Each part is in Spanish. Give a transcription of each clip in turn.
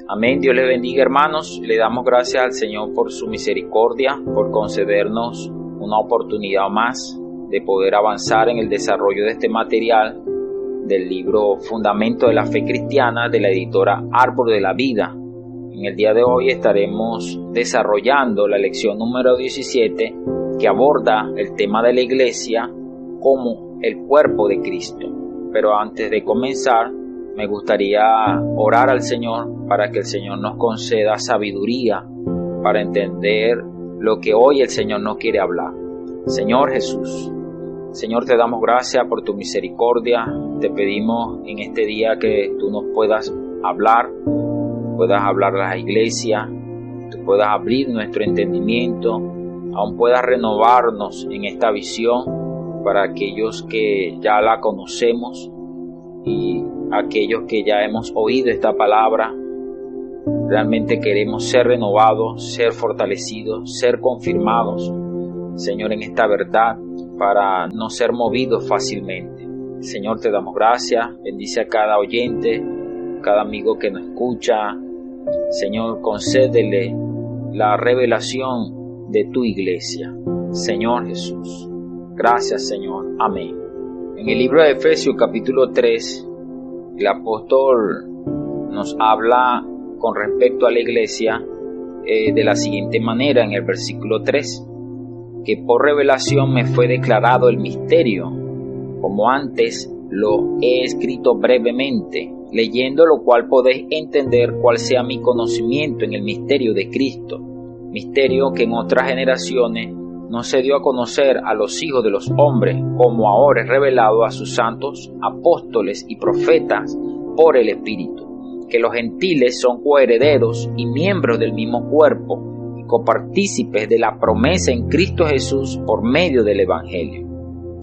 Amén. Dios les bendiga, hermanos. Le damos gracias al Señor por su misericordia, por concedernos una oportunidad más de poder avanzar en el desarrollo de este material del libro Fundamento de la Fe Cristiana de la editora Árbol de la Vida. En el día de hoy estaremos desarrollando la lección número 17 que aborda el tema de la iglesia como el cuerpo de Cristo. Pero antes de comenzar, me gustaría orar al Señor para que el Señor nos conceda sabiduría para entender lo que hoy el Señor nos quiere hablar. Señor Jesús, Señor, te damos gracias por tu misericordia. Te pedimos en este día que tú nos puedas hablar a la iglesia, tú puedas abrir nuestro entendimiento, aún puedas renovarnos en esta visión para aquellos que ya la conocemos y aquellos que ya hemos oído esta palabra. Realmente queremos ser renovados, ser fortalecidos, ser confirmados, Señor, en esta verdad para no ser movidos fácilmente. Señor, te damos gracias. Bendice a cada oyente, cada amigo que nos escucha. Señor, concédele la revelación de tu iglesia. Señor Jesús. Gracias, Señor. Amén. En el libro de Efesios capítulo 3, el apóstol nos habla con respecto a la iglesia de la siguiente manera en el versículo 3, que por revelación me fue declarado el misterio, como antes lo he escrito brevemente, leyendo lo cual podéis entender cuál sea mi conocimiento en el misterio de Cristo, misterio que en otras generaciones no se dio a conocer a los hijos de los hombres, como ahora es revelado a sus santos apóstoles y profetas por el Espíritu, que los gentiles son coherederos y miembros del mismo cuerpo y copartícipes de la promesa en Cristo Jesús por medio del Evangelio.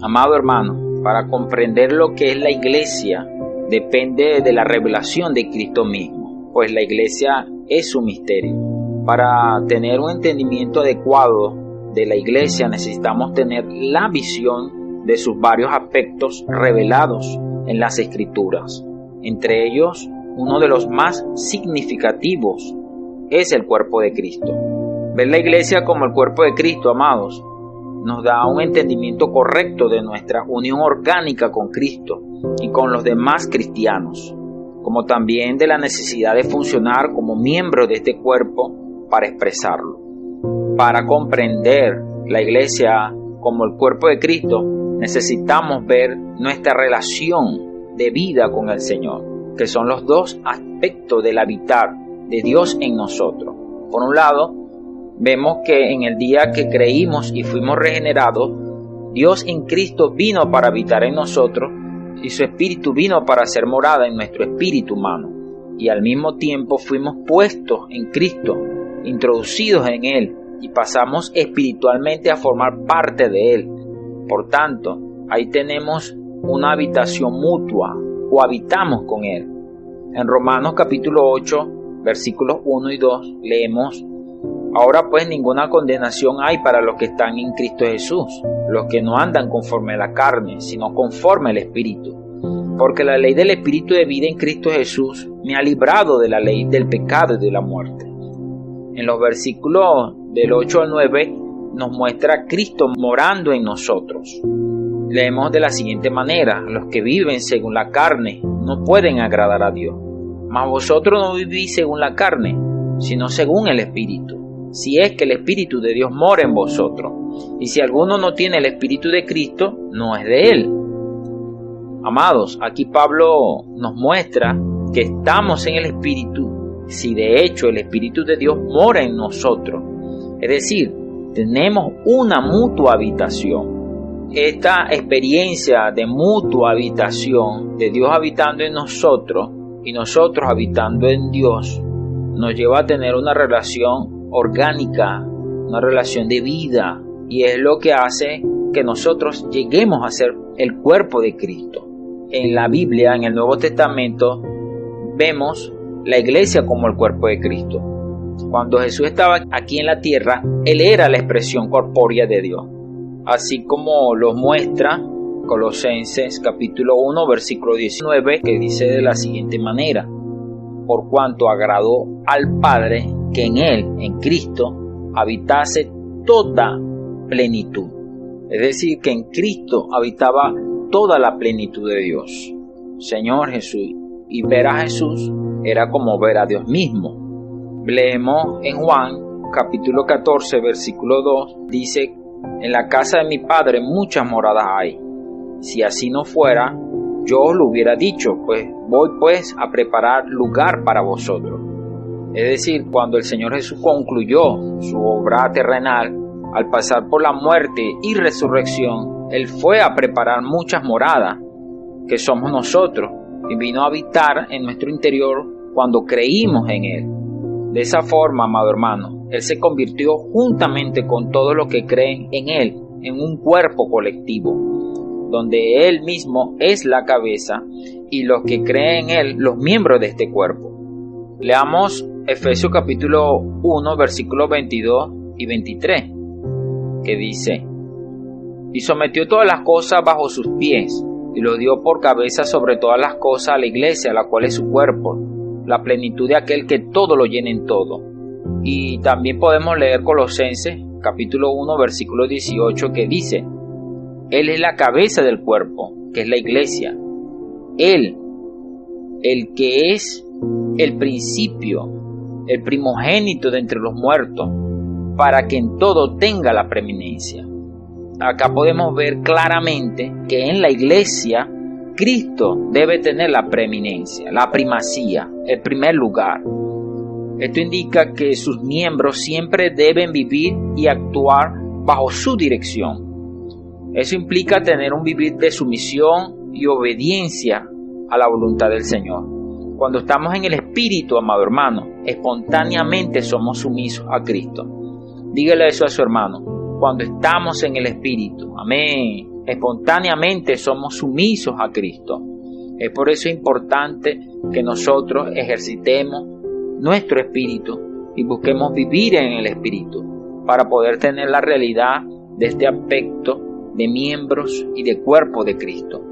Amado hermano, para comprender lo que es la iglesia depende de la revelación de Cristo mismo, pues la iglesia es su misterio. Para tener un entendimiento adecuado de la iglesia necesitamos tener la visión de sus varios aspectos revelados en las Escrituras. Entre ellos, uno de los más significativos es el cuerpo de Cristo. Ver la iglesia como el cuerpo de Cristo, amados, nos da un entendimiento correcto de nuestra unión orgánica con Cristo y con los demás cristianos, como también de la necesidad de funcionar como miembro de este cuerpo para expresarlo. Para comprender la iglesia como el cuerpo de Cristo, necesitamos ver nuestra relación de vida con el Señor, que son los dos aspectos del habitar de Dios en nosotros. Por un lado, vemos que en el día que creímos y fuimos regenerados, Dios en Cristo vino para habitar en nosotros y su Espíritu vino para hacer morada en nuestro espíritu humano. Y al mismo tiempo fuimos puestos en Cristo, introducidos en Él, y pasamos espiritualmente a formar parte de Él. Por tanto, ahí tenemos una habitación mutua, cohabitamos con Él. En Romanos capítulo 8, versículos 1 y 2, leemos: Ahora pues ninguna condenación hay para los que están en Cristo Jesús, los que no andan conforme a la carne, sino conforme al Espíritu. Porque la ley del Espíritu de vida en Cristo Jesús me ha librado de la ley del pecado y de la muerte. En los versículos del 8 al 9 nos muestra a Cristo morando en nosotros. Leemos de la siguiente manera: los que viven según la carne no pueden agradar a Dios. Mas vosotros no vivís según la carne, sino según el Espíritu, si es que el Espíritu de Dios mora en vosotros. Y si alguno no tiene el Espíritu de Cristo, no es de Él. Amados, aquí Pablo nos muestra que estamos en el Espíritu si de hecho el Espíritu de Dios mora en nosotros. Es decir, tenemos una mutua habitación. Esta experiencia de mutua habitación, de Dios habitando en nosotros y nosotros habitando en Dios, nos lleva a tener una relación orgánica, una relación de vida, y es lo que hace que nosotros lleguemos a ser el cuerpo de Cristo. En la Biblia, en el Nuevo Testamento, vemos la iglesia como el cuerpo de Cristo. Cuando Jesús estaba aquí en la tierra, Él era la expresión corpórea de Dios, así como lo muestra Colosenses capítulo 1 versículo 19, que dice de la siguiente manera: por cuanto agradó al Padre que en Él, en Cristo, habitase toda plenitud. Es decir, que en Cristo habitaba toda la plenitud de Dios. Señor Jesús. Y ver a Jesús era como ver a Dios mismo. Leemos en Juan capítulo 14 versículo 2, dice: en la casa de mi Padre muchas moradas hay. Si así no fuera, yo os lo hubiera dicho, pues voy pues a preparar lugar para vosotros. Es decir, cuando el Señor Jesús concluyó su obra terrenal, al pasar por la muerte y resurrección, Él fue a preparar muchas moradas, que somos nosotros, y vino a habitar en nuestro interior cuando creímos en Él. De esa forma, amado hermano, Él se convirtió juntamente con todos los que creen en Él, en un cuerpo colectivo, donde Él mismo es la cabeza y los que creen en Él, los miembros de este cuerpo. Leamos Efesios capítulo 1, versículos 22 y 23, que dice: y sometió todas las cosas bajo sus pies, y lo dio por cabeza sobre todas las cosas a la iglesia, la cual es su cuerpo, la plenitud de aquel que todo lo llena en todo. Y también podemos leer Colosenses capítulo 1 versículo 18, que dice: Él es la cabeza del cuerpo, que es la iglesia. Él, el que es el principio, el primogénito de entre los muertos, para que en todo tenga la preeminencia. Acá podemos ver claramente que en la iglesia Cristo debe tener la preeminencia, la primacía, el primer lugar. Esto indica que sus miembros siempre deben vivir y actuar bajo su dirección. Eso implica tener un vivir de sumisión y obediencia a la voluntad del Señor. Cuando estamos en el Espíritu, amado hermano, espontáneamente somos sumisos a Cristo. Dígale eso a su hermano. Cuando estamos en el Espíritu, amén, espontáneamente somos sumisos a Cristo. Es por eso importante que nosotros ejercitemos nuestro espíritu y busquemos vivir en el Espíritu para poder tener la realidad de este aspecto de miembros y de cuerpo de Cristo.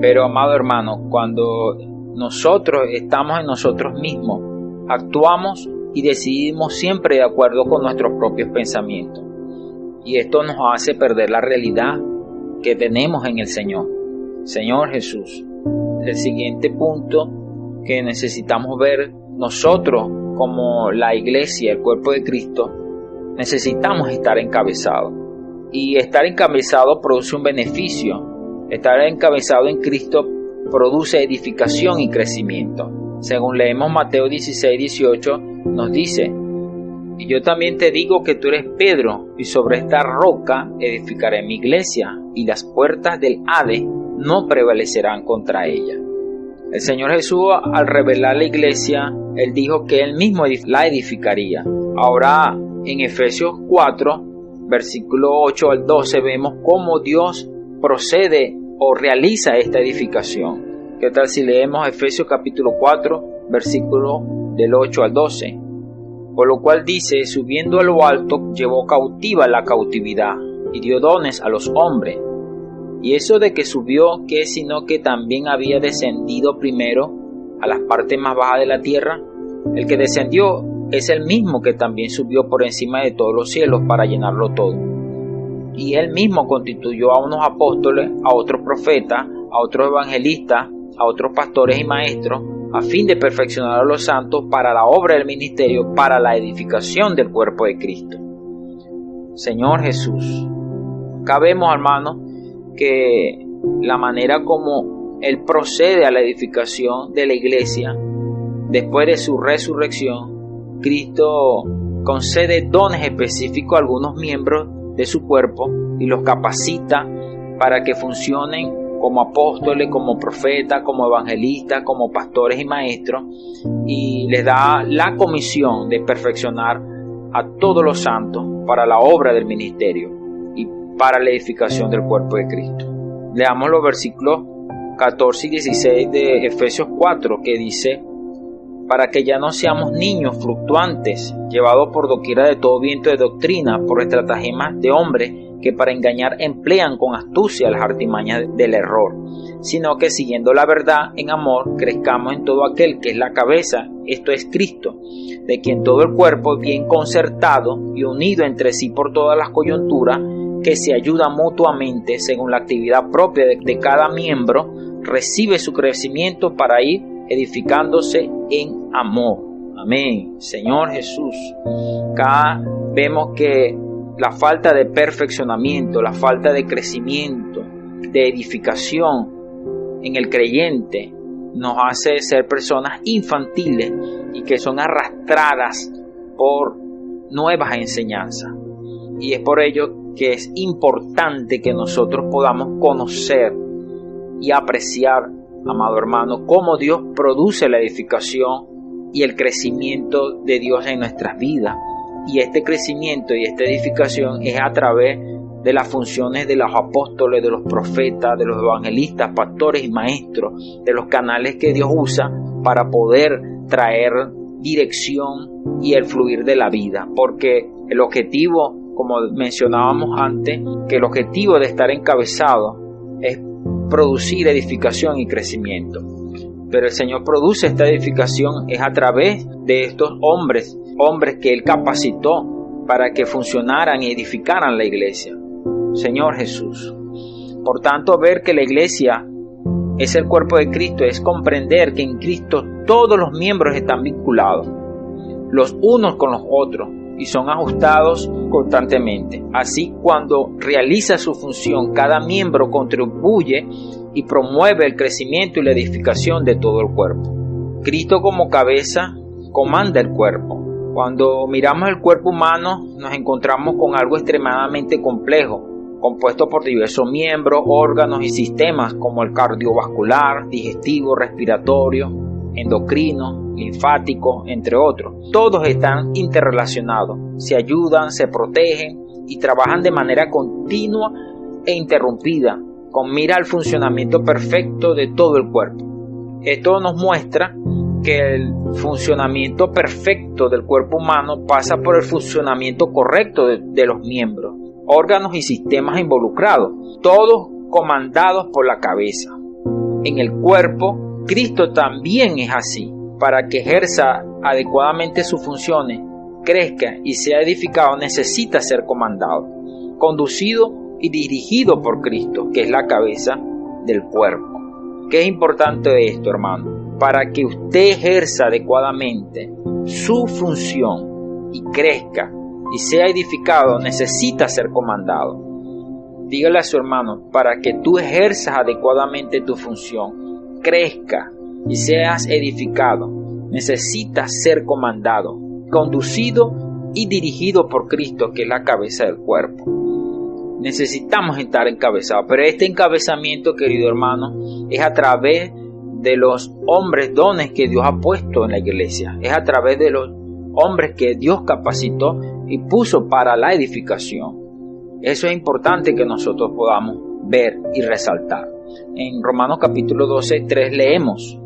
Pero, amado hermano, cuando nosotros estamos en nosotros mismos, actuamos y decidimos siempre de acuerdo con nuestros propios pensamientos. Y esto nos hace perder la realidad que tenemos en el Señor. Señor Jesús. El siguiente punto que necesitamos ver nosotros como la iglesia, el cuerpo de Cristo, necesitamos estar encabezados. Y estar encabezado produce un beneficio. Estar encabezado en Cristo produce edificación y crecimiento. Según leemos Mateo 16, 18, nos dice: y yo también te digo que tú eres Pedro, y sobre esta roca edificaré mi iglesia, y las puertas del Hades no prevalecerán contra ella. El Señor Jesús, al revelar la iglesia, Él dijo que Él mismo la edificaría. Ahora, en Efesios 4, versículo 8 al 12, vemos cómo Dios procede o realiza esta edificación. ¿Qué tal si leemos Efesios capítulo 4, versículo del 8 al 12? Por lo cual dice: subiendo a lo alto, llevó cautiva la cautividad, y dio dones a los hombres. Y eso de que subió, ¿qué es sino que también había descendido primero a las partes más bajas de la tierra? El que descendió es el mismo que también subió por encima de todos los cielos para llenarlo todo. Y él mismo constituyó a unos apóstoles, a otros profetas, a otros evangelistas, a otros pastores y maestros, a fin de perfeccionar a los santos para la obra del ministerio, para la edificación del cuerpo de Cristo. Señor Jesús, acá vemos, hermano, que la manera como Él procede a la edificación de la iglesia, después de su resurrección, Cristo concede dones específicos a algunos miembros de su cuerpo y los capacita para que funcionen como apóstoles, como profetas, como evangelistas, como pastores y maestros, y les da la comisión de perfeccionar a todos los santos para la obra del ministerio y para la edificación del cuerpo de Cristo. Leamos los versículos 14 y 16 de Efesios 4, que dice: para que ya no seamos niños fluctuantes, llevados por doquiera de todo viento de doctrina, por estratagemas de hombres que para engañar emplean con astucia las artimañas del error, sino que siguiendo la verdad en amor crezcamos en todo aquel que es la cabeza, esto es Cristo, de quien todo el cuerpo bien concertado y unido entre sí por todas las coyunturas, que se ayuda mutuamente según la actividad propia de cada miembro, recibe su crecimiento para ir edificándose en amor. Amén. Señor Jesús, acá vemos que la falta de perfeccionamiento, la falta de crecimiento, de edificación en el creyente nos hace ser personas infantiles y que son arrastradas por nuevas enseñanzas. Y es por ello que es importante que nosotros podamos conocer y apreciar, amado hermano, cómo Dios produce la edificación y el crecimiento de Dios en nuestras vidas. Y este crecimiento y esta edificación es a través de las funciones de los apóstoles, de los profetas, de los evangelistas, pastores y maestros, de los canales que Dios usa para poder traer dirección y el fluir de la vida. Porque el objetivo, como mencionábamos antes, que el objetivo de estar encabezado es producir edificación y crecimiento. Pero el Señor produce esta edificación es a través de estos hombres que Él capacitó para que funcionaran y edificaran la iglesia. Señor Jesús. Por tanto, ver que la iglesia es el cuerpo de Cristo es comprender que en Cristo todos los miembros están vinculados, los unos con los otros, y son ajustados constantemente. Así, cuando realiza su función, cada miembro contribuye y promueve el crecimiento y la edificación de todo el cuerpo. Cristo como cabeza comanda el cuerpo. Cuando miramos el cuerpo humano nos encontramos con algo extremadamente complejo, compuesto por diversos miembros, órganos y sistemas como el cardiovascular, digestivo, respiratorio, endocrino, linfático, entre otros. Todos están interrelacionados, se ayudan, se protegen y trabajan de manera continua e interrumpida, con mira al funcionamiento perfecto de todo el cuerpo. Esto nos muestra que el funcionamiento perfecto del cuerpo humano pasa por el funcionamiento correcto de los miembros, órganos y sistemas involucrados, todos comandados por la cabeza. En el cuerpo, Cristo también es así. Para que ejerza adecuadamente sus funciones, crezca y sea edificado, necesita ser comandado, conducido y dirigido por Cristo, que es la cabeza del cuerpo. ¿Qué es importante esto, hermano? Para que usted ejerza adecuadamente su función y crezca y sea edificado, necesita ser comandado. Dígale a su hermano, para que tú ejerzas adecuadamente tu función, crezca y seas edificado, necesitas ser comandado, conducido y dirigido por Cristo, que es la cabeza del cuerpo. Necesitamos estar encabezados, pero este encabezamiento, querido hermano, es a través de los hombres, dones que Dios ha puesto en la iglesia, es a través de los hombres que Dios capacitó y puso para la edificación. Eso es importante que nosotros podamos ver y resaltar. En Romanos capítulo 12, 3 leemos: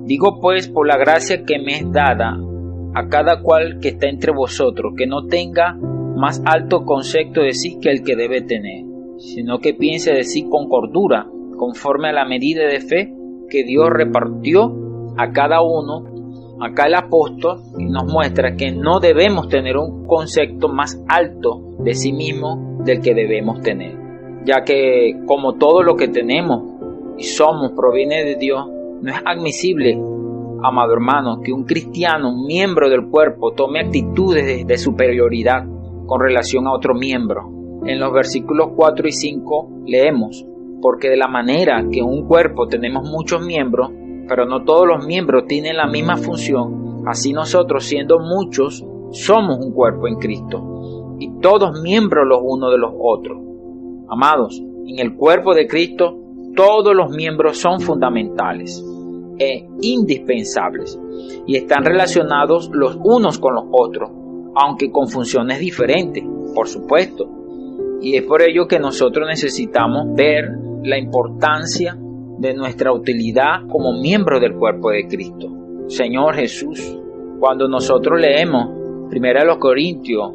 digo pues, por la gracia que me es dada, a cada cual que está entre vosotros, que no tenga más alto concepto de sí que el que debe tener, sino que piense de sí con cordura, conforme a la medida de fe que Dios repartió a cada uno. Acá el apóstol nos muestra que no debemos tener un concepto más alto de sí mismo del que debemos tener, ya que como todo lo que tenemos y somos proviene de Dios, no es admisible, amado hermano, que un cristiano, un miembro del cuerpo, tome actitudes de superioridad con relación a otro miembro. En los versículos 4 y 5 leemos: porque de la manera que en un cuerpo tenemos muchos miembros, pero no todos los miembros tienen la misma función, así nosotros, siendo muchos, somos un cuerpo en Cristo, y todos miembros los unos de los otros. Amados, en el cuerpo de Cristo todos los miembros son fundamentales e indispensables y están relacionados los unos con los otros, aunque con funciones diferentes, por supuesto. Y es por ello que nosotros necesitamos ver la importancia de nuestra utilidad como miembro del cuerpo de Cristo. Señor Jesús, cuando nosotros leemos 1 Corintios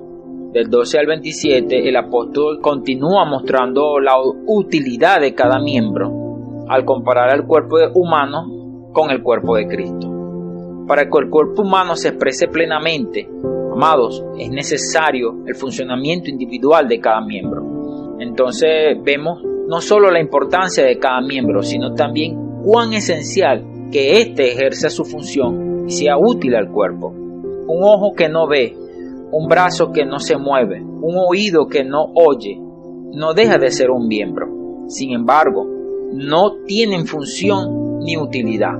del 12 al 27, el apóstol continúa mostrando la utilidad de cada miembro al comparar el cuerpo humano con el cuerpo de Cristo. Para que el cuerpo humano se exprese plenamente, amados, es necesario el funcionamiento individual de cada miembro. Entonces vemos no solo la importancia de cada miembro, sino también cuán esencial que éste ejerza su función y sea útil al cuerpo. Un ojo que no ve, un brazo que no se mueve, un oído que no oye, no deja de ser un miembro. Sin embargo, no tienen función ni utilidad.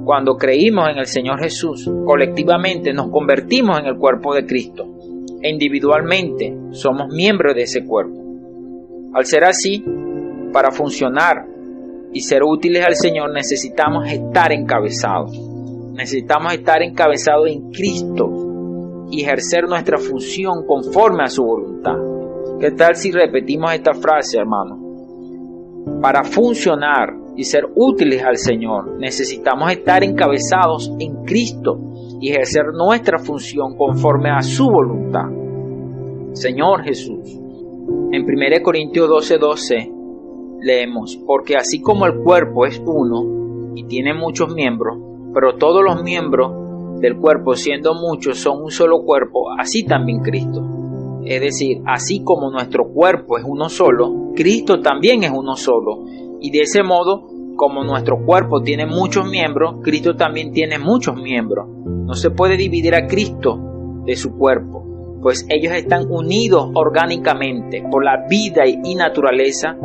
Cuando creímos en el Señor Jesús, colectivamente nos convertimos en el cuerpo de Cristo e individualmente somos miembros de ese cuerpo. Al ser así, para funcionar y ser útiles al Señor necesitamos estar encabezados. Necesitamos estar encabezados en Cristo y ejercer nuestra función conforme a su voluntad. ¿Qué tal si repetimos esta frase, hermano? Para funcionar y ser útiles al Señor, necesitamos estar encabezados en Cristo y ejercer nuestra función conforme a su voluntad. Señor Jesús. En 1 Corintios 12:12 leemos: porque así como el cuerpo es uno y tiene muchos miembros, pero todos los miembros del cuerpo, siendo muchos, son un solo cuerpo, así también Cristo. Es decir, así como nuestro cuerpo es uno solo, Cristo también es uno solo. Y de ese modo, como nuestro cuerpo tiene muchos miembros, Cristo también tiene muchos miembros. No se puede dividir a Cristo de su cuerpo, pues ellos están unidos orgánicamente por la vida y naturaleza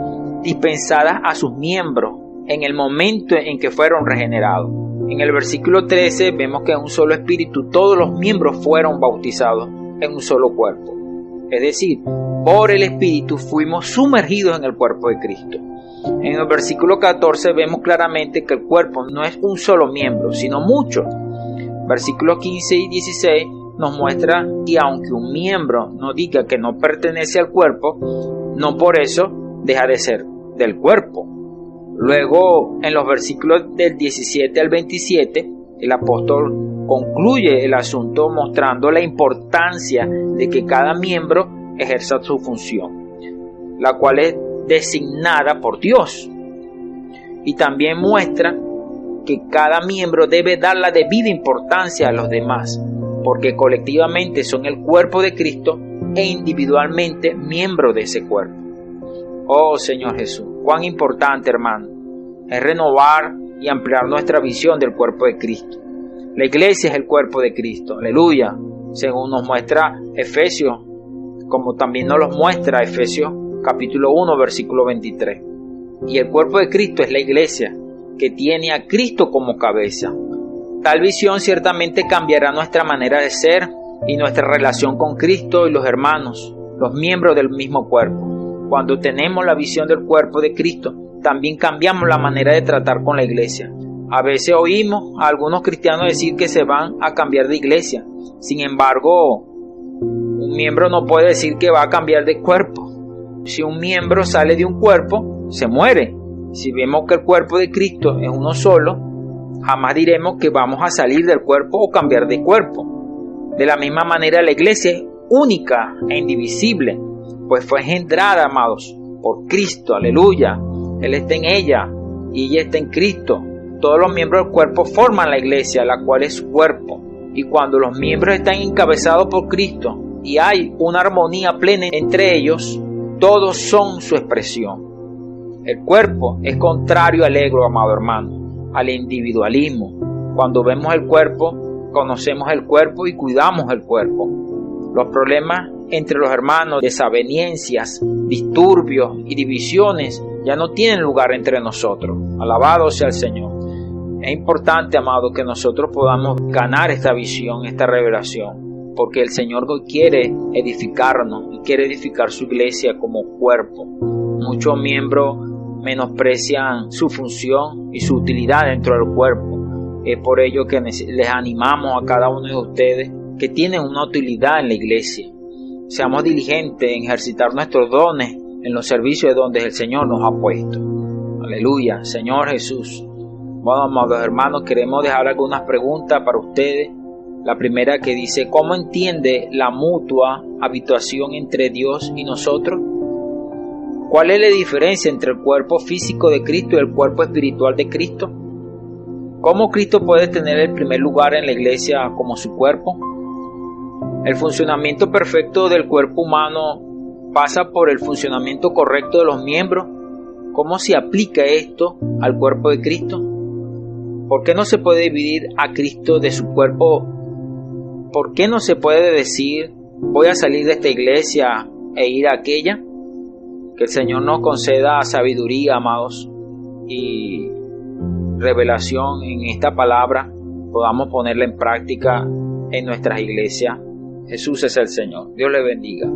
dispensadas a sus miembros en el momento en que fueron regenerados. En el versículo 13 vemos que en un solo espíritu todos los miembros fueron bautizados en un solo cuerpo. Es decir, por el espíritu fuimos sumergidos en el cuerpo de Cristo. En el versículo 14 vemos claramente que el cuerpo no es un solo miembro, sino muchos. Versículos 15 y 16 nos muestra que aunque un miembro no diga que no pertenece al cuerpo, no por eso deja de ser del cuerpo. Luego, en los versículos del 17 al 27, el apóstol concluye el asunto mostrando la importancia de que cada miembro ejerza su función, la cual es designada por Dios. Y también muestra que cada miembro debe dar la debida importancia a los demás, porque colectivamente son el cuerpo de Cristo e individualmente miembros de ese cuerpo. Oh Señor Jesús, cuán importante, hermano, es renovar y ampliar nuestra visión del cuerpo de Cristo. La iglesia es el cuerpo de Cristo, aleluya, según nos muestra Efesios, como también nos lo muestra Efesios capítulo 1, versículo 23. Y el cuerpo de Cristo es la iglesia, que tiene a Cristo como cabeza. Tal visión ciertamente cambiará nuestra manera de ser y nuestra relación con Cristo y los hermanos, los miembros del mismo cuerpo. Cuando tenemos la visión del cuerpo de Cristo, también cambiamos la manera de tratar con la iglesia. A veces oímos a algunos cristianos decir que se van a cambiar de iglesia. Sin embargo, un miembro no puede decir que va a cambiar de cuerpo. Si un miembro sale de un cuerpo, se muere. Si vemos que el cuerpo de Cristo es uno solo, jamás diremos que vamos a salir del cuerpo o cambiar de cuerpo. De la misma manera, la iglesia es única e indivisible, pues fue engendrada, amados, por Cristo, aleluya. Él está en ella y ella está en Cristo. Todos los miembros del cuerpo forman la iglesia, la cual es su cuerpo. Y cuando los miembros están encabezados por Cristo y hay una armonía plena entre ellos, todos son su expresión. El cuerpo es contrario al ego, amado hermano, al individualismo. Cuando vemos el cuerpo, conocemos el cuerpo y cuidamos el cuerpo. Los problemas entre los hermanos, desavenencias, disturbios y divisiones ya no tienen lugar entre nosotros. Alabado sea el Señor. Es importante, amado, que nosotros podamos ganar esta visión, esta revelación, porque el Señor quiere edificarnos y quiere edificar su iglesia como cuerpo. Muchos miembros menosprecian su función y su utilidad dentro del cuerpo. Es por ello que les animamos a cada uno de ustedes que tienen una utilidad en la iglesia. Seamos diligentes en ejercitar nuestros dones en los servicios de donde el Señor nos ha puesto. Aleluya, Señor Jesús. Bueno, amados hermanos, queremos dejar algunas preguntas para ustedes La primera que dice, ¿cómo entiende la mutua habitación entre Dios y nosotros? ¿Cuál es la diferencia entre el cuerpo físico de Cristo y el cuerpo espiritual de Cristo? ¿Cómo Cristo puede tener el primer lugar en la iglesia como su cuerpo? El funcionamiento perfecto del cuerpo humano pasa por el funcionamiento correcto de los miembros. ¿Cómo se aplica esto al cuerpo de Cristo? ¿Por qué no se puede dividir a Cristo de su cuerpo? ¿Por qué no se puede decir, voy a salir de esta iglesia e ir a aquella? Que el Señor nos conceda sabiduría, amados, y revelación en esta palabra, podamos ponerla en práctica en nuestras iglesias. Jesús es el Señor. Dios le bendiga.